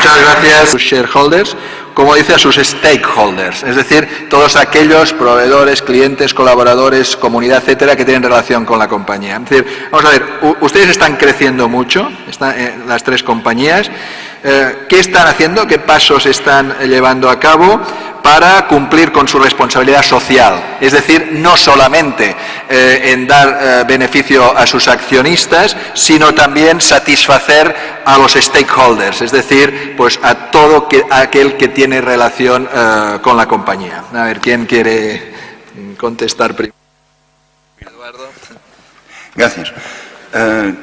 Muchas gracias a sus shareholders, como dice, a sus stakeholders, es decir, todos aquellos proveedores, clientes, colaboradores, comunidad, etcétera, que tienen relación con la compañía. Es decir, vamos a ver, ustedes están creciendo mucho, las tres compañías. ¿Qué están haciendo? ¿Qué pasos están llevando a cabo para cumplir con su responsabilidad social? Es decir, no solamente en dar beneficio a sus accionistas, sino también satisfacer a los stakeholders, es decir, pues a todo aquel que tiene relación con la compañía. A ver, ¿quién quiere contestar primero? Eduardo. Gracias.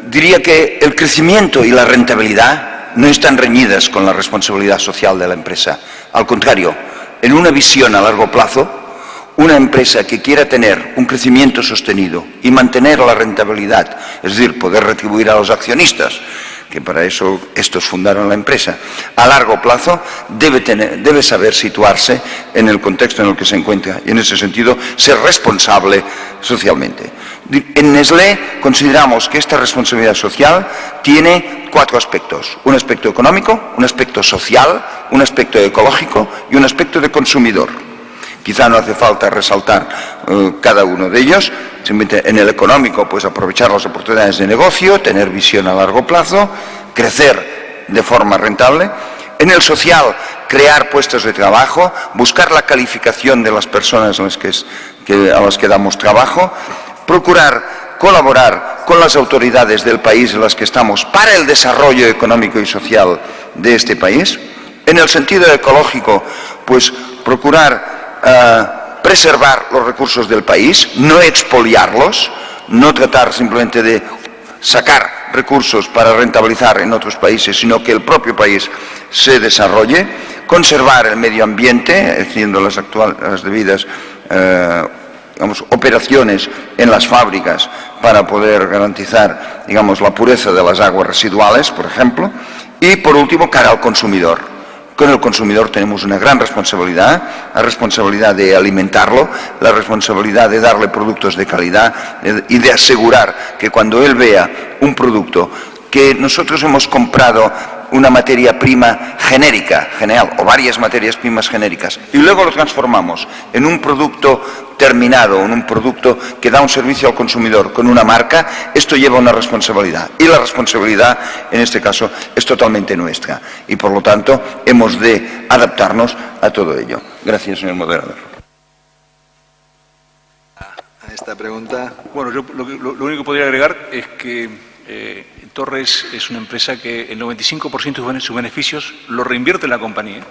Diría que el crecimiento y la rentabilidad no están reñidas con la responsabilidad social de la empresa. Al contrario, en una visión a largo plazo, una empresa que quiera tener un crecimiento sostenido y mantener la rentabilidad, es decir, poder retribuir a los accionistas, que para eso estos fundaron la empresa, a largo plazo debe saber situarse en el contexto en el que se encuentra y en ese sentido ser responsable socialmente. En Nestlé consideramos que esta responsabilidad social tiene 4 aspectos: un aspecto económico, un aspecto social, un aspecto ecológico y un aspecto de consumidor. Quizá no hace falta resaltar cada uno de ellos. Simplemente en el económico, pues aprovechar las oportunidades de negocio, tener visión a largo plazo, crecer de forma rentable. En el social, crear puestos de trabajo, buscar la calificación de las personas a las que damos trabajo, procurar colaborar con las autoridades del país en las que estamos para el desarrollo económico y social de este país. En el sentido ecológico, pues procurar preservar los recursos del país, no expoliarlos, no tratar simplemente de sacar recursos para rentabilizar en otros países, sino que el propio país se desarrolle, conservar el medio ambiente, haciendo las debidas operaciones en las fábricas para poder garantizar, la pureza de las aguas residuales, por ejemplo, y por último, cara al consumidor. Con el consumidor tenemos una gran responsabilidad, la responsabilidad de alimentarlo, la responsabilidad de darle productos de calidad y de asegurar que cuando él vea un producto que nosotros hemos comprado una materia prima genérica, general, o varias materias primas genéricas, y luego lo transformamos en un producto terminado, en un producto que da un servicio al consumidor con una marca, esto lleva una responsabilidad. Y la responsabilidad, en este caso, es totalmente nuestra. Y, por lo tanto, hemos de adaptarnos a todo ello. Gracias, señor moderador. A esta pregunta. Bueno, yo lo único que podría agregar es que Torres es una empresa que el 95% de sus beneficios lo reinvierte en la compañía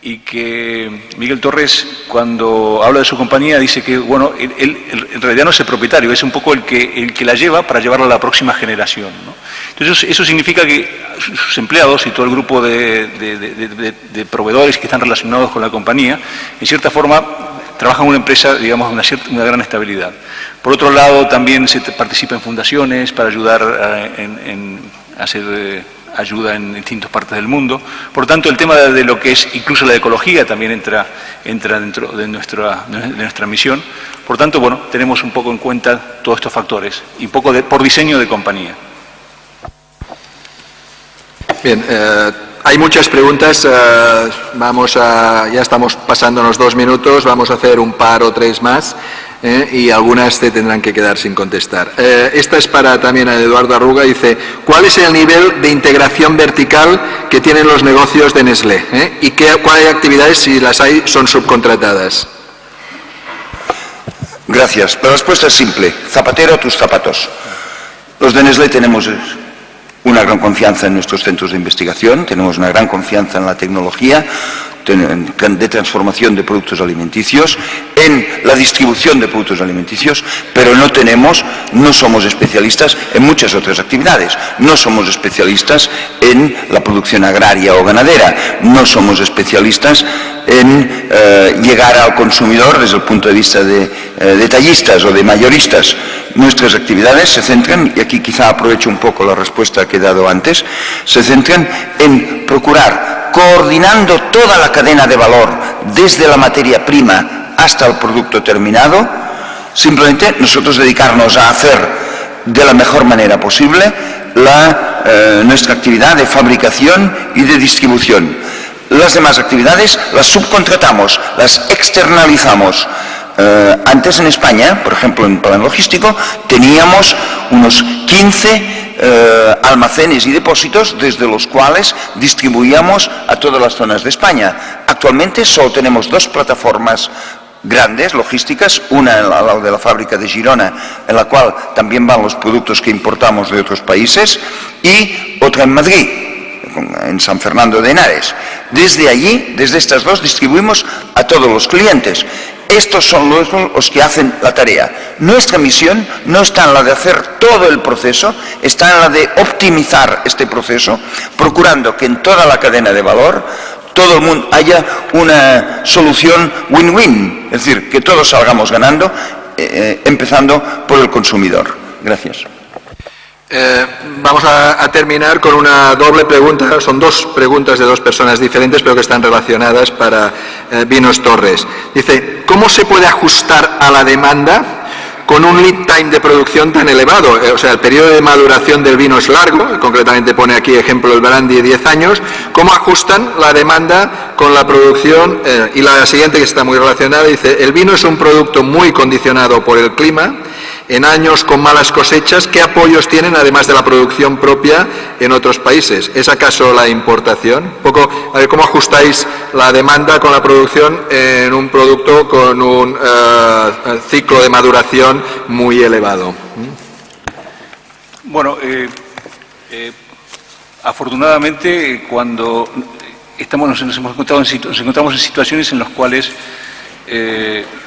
y que Miguel Torres, cuando habla de su compañía, dice que, bueno, él en realidad no es el propietario, es un poco el que la lleva para llevarla a la próxima generación, ¿no? Entonces, eso significa que sus empleados y todo el grupo de proveedores que están relacionados con la compañía, en cierta forma, trabajan en una empresa, digamos, de una gran estabilidad. Por otro lado, también se participa en fundaciones para ayudar en hacer ayuda en distintas partes del mundo. Por lo tanto, el tema de lo que es incluso la ecología también entra dentro de nuestra misión. Por lo tanto, bueno, tenemos un poco en cuenta todos estos factores y un poco por diseño de compañía. Bien, hay muchas preguntas, ya estamos pasándonos 2 minutos, vamos a hacer un par o 3 más y algunas se tendrán que quedar sin contestar. Esta es para también a Eduardo Arruga, dice, ¿cuál es el nivel de integración vertical que tienen los negocios de Nestlé? ¿Y cuáles actividades, si las hay, son subcontratadas? Gracias. La respuesta es simple, zapatero a tus zapatos. Los de Nestlé tenemos una gran confianza en nuestros centros de investigación, tenemos una gran confianza en la tecnología de transformación de productos alimenticios, en la distribución de productos alimenticios, pero no somos especialistas en muchas otras actividades. No somos especialistas en la producción agraria o ganadera, no somos especialistas en llegar al consumidor desde el punto de vista de detallistas o de mayoristas. Nuestras actividades se centran, y aquí quizá aprovecho un poco la respuesta que he dado antes, se centran en procurar, coordinando toda la cadena de valor, desde la materia prima hasta el producto terminado, simplemente nosotros dedicarnos a hacer de la mejor manera posible nuestra actividad de fabricación y de distribución. Las demás actividades las subcontratamos, las externalizamos. Antes en España, por ejemplo en plan logístico, teníamos unos 15 almacenes y depósitos desde los cuales distribuíamos a todas las zonas de España. Actualmente solo tenemos 2 plataformas grandes, logísticas, una al lado de la fábrica de Girona, en la cual también van los productos que importamos de otros países, y otra en Madrid, en San Fernando de Henares. Desde allí, desde estas 2, distribuimos a todos los clientes. Estos son los que hacen la tarea. Nuestra misión no está en la de hacer todo el proceso, está en la de optimizar este proceso, procurando que en toda la cadena de valor todo el mundo haya una solución win-win, es decir, que todos salgamos ganando, empezando por el consumidor. Gracias. Vamos a terminar con una doble pregunta. Son 2 preguntas de 2 personas diferentes, pero que están relacionadas para Vinos Torres. Dice, ¿cómo se puede ajustar a la demanda con un lead time de producción tan elevado? O sea, el periodo de maduración del vino es largo, concretamente pone aquí ejemplo el brandy 10 años. ¿Cómo ajustan la demanda con la producción? Y la siguiente, que está muy relacionada, dice, el vino es un producto muy condicionado por el clima. En años con malas cosechas, ¿qué apoyos tienen además de la producción propia en otros países? ¿Es acaso la importación? Un poco, a ver, ¿cómo ajustáis la demanda con la producción en un producto con un ciclo de maduración muy elevado? Bueno, afortunadamente cuando nos encontramos en situaciones en las cuales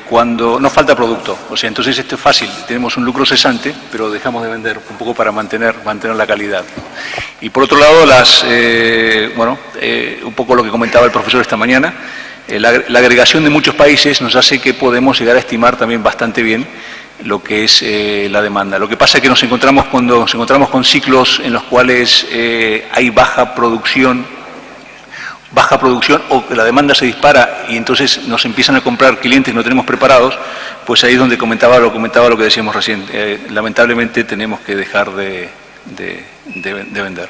cuando nos falta producto, o sea, entonces esto es fácil, tenemos un lucro cesante, pero dejamos de vender un poco para mantener la calidad. Y por otro lado, un poco lo que comentaba el profesor esta mañana, la agregación de muchos países nos hace que podemos llegar a estimar también bastante bien lo que es la demanda. Lo que pasa es que cuando nos encontramos con ciclos en los cuales hay baja producción o que la demanda se dispara y entonces nos empiezan a comprar clientes que no tenemos preparados, pues ahí es donde comentaba lo que decíamos recién. Lamentablemente tenemos que dejar de vender.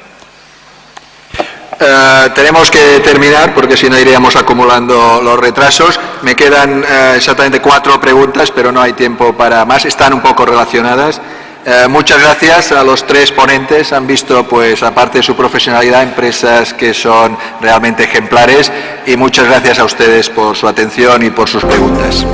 Tenemos que terminar porque si no iríamos acumulando los retrasos. Me quedan exactamente 4 preguntas, pero no hay tiempo para más. Están un poco relacionadas. Muchas gracias a los 3 ponentes. Han visto, pues, aparte de su profesionalidad, empresas que son realmente ejemplares, y muchas gracias a ustedes por su atención y por sus preguntas.